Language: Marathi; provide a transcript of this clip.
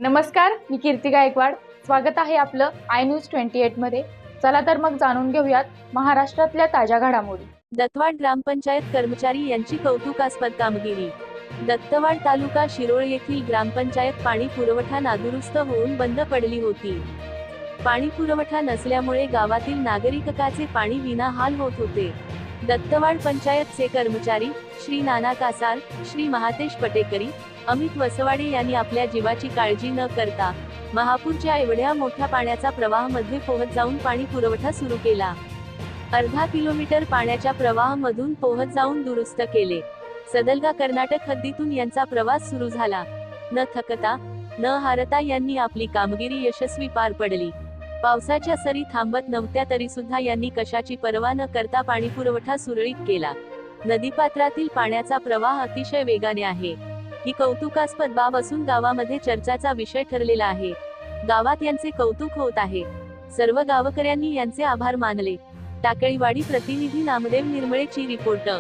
नमस्कार, मी कीर्ती गायकवाड. स्वागत आहे आपलं आय न्यूज 28 मध्ये. चला तर मग जाणून घेऊयात महाराष्ट्रातल्या ताज्या घडामोडी. दत्तवाड ग्रामपंचायत कर्मचारी यांची कौतुकास्पद कामगिरी. दत्तवाड तालुका शिरोळ येथील ग्रामपंचायत पाणी पुरवठा नादुरुस्त होऊन बंद पडली होती. पाणी पुरवठा नसल्यामुळे गावातील नागरिकाचे पाणी विनाहाल होत होते. दत्तवाड पंचायतचे कर्मचारी श्री नाना कासार, श्री महातेश पटेकरी, अमित वसवाडे यांनी आपल्या जीवाची काळजी न करता महापूरच्या एवढ्या मोठ्या पाण्याचा प्रवाहामध्ये पोहत जाऊन पाणी पुरवठा सुरू केला. अर्धा किलोमीटर पाण्याच्या प्रवाहामधून पोहत जाऊन दुरुस्त केले. सदलगा कर्नाटक हद्दीतून यांचा प्रवास सुरू झाला. न थकता न हारता यांनी आपली कामगिरी यशस्वी पार पडली. पावसाच्या सरी थांबत नव्हत्या तरी सुद्धा यांनी कशाची पर्वा न करता पाणी पुरवठा सुरळीत केला. नदीपात्रातील पाण्याचा प्रवाह अतिशय वेगाने आहे. ही कौतुकास्पद बाब असून गावामध्ये चर्चाचा विषय ठरलेला आहे. गावात यांचे कौतुक होत आहे. सर्व गावकऱ्यांनी यांचे आभार मानले. टाकळीवाडी प्रतिनिधी नामदेव निर्मळेची रिपोर्ट.